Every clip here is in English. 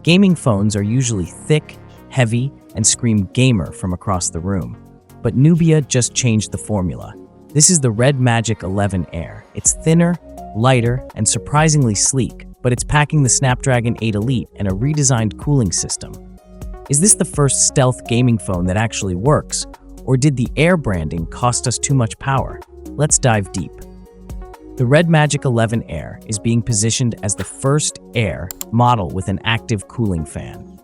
Gaming phones are usually thick, heavy, and scream gamer from across the room. But Nubia just changed the formula. This is the RedMagic 11 Air. It's thinner, lighter, and surprisingly sleek, but it's packing the Snapdragon 8 Elite and a redesigned cooling system. Is this the first stealth gaming phone that actually works, or did the Air branding cost us too much power? Let's dive deep. The RedMagic 11 Air is being positioned as the first Air model with an active cooling fan.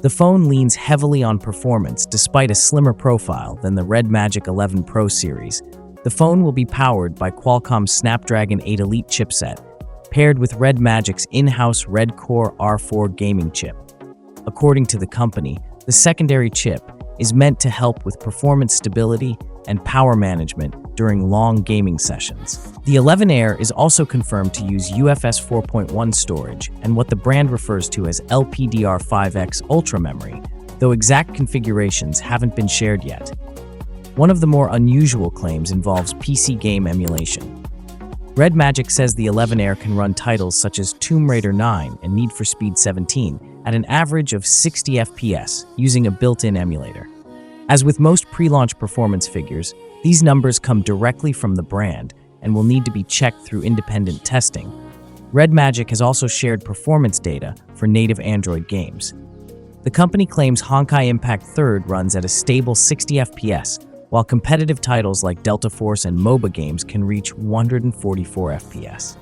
The phone leans heavily on performance despite a slimmer profile than the RedMagic 11 Pro series. The phone will be powered by Qualcomm's Snapdragon 8 Elite chipset, paired with RedMagic's in-house Red Core R4 gaming chip. According to the company, the secondary chip is meant to help with performance stability and power management during long gaming sessions. The 11 Air is also confirmed to use UFS 4.1 storage and what the brand refers to as LPDR5X Ultra memory, though exact configurations haven't been shared yet. One of the more unusual claims involves PC game emulation. RedMagic says the 11 Air can run titles such as Tomb Raider 9 and Need for Speed 17 at an average of 60 FPS using a built-in emulator. As with most pre-launch performance figures, these numbers come directly from the brand and will need to be checked through independent testing. RedMagic has also shared performance data for native Android games. The company claims Honkai Impact 3 runs at a stable 60 FPS, while competitive titles like Delta Force and MOBA games can reach 144 FPS.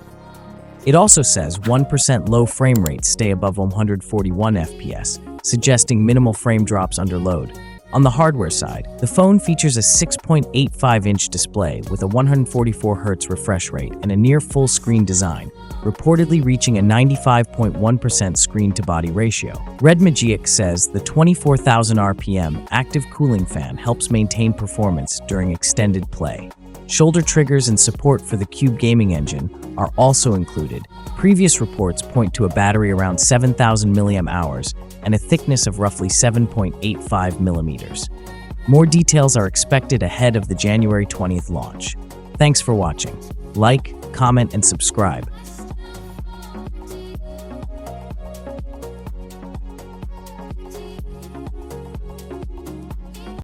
It also says 1% low frame rates stay above 141 FPS, suggesting minimal frame drops under load. On the hardware side, the phone features a 6.85-inch display with a 144Hz refresh rate and a near full-screen design, reportedly reaching a 95.1% screen-to-body ratio. RedMagic says the 24,000 RPM active cooling fan helps maintain performance during extended play. Shoulder triggers and support for the Cube gaming engine are also included. Previous reports point to a battery around 7,000 mAh and a thickness of roughly 7.85 millimeters. More details are expected ahead of the January 20th launch. Thanks for watching. Like, comment, and subscribe.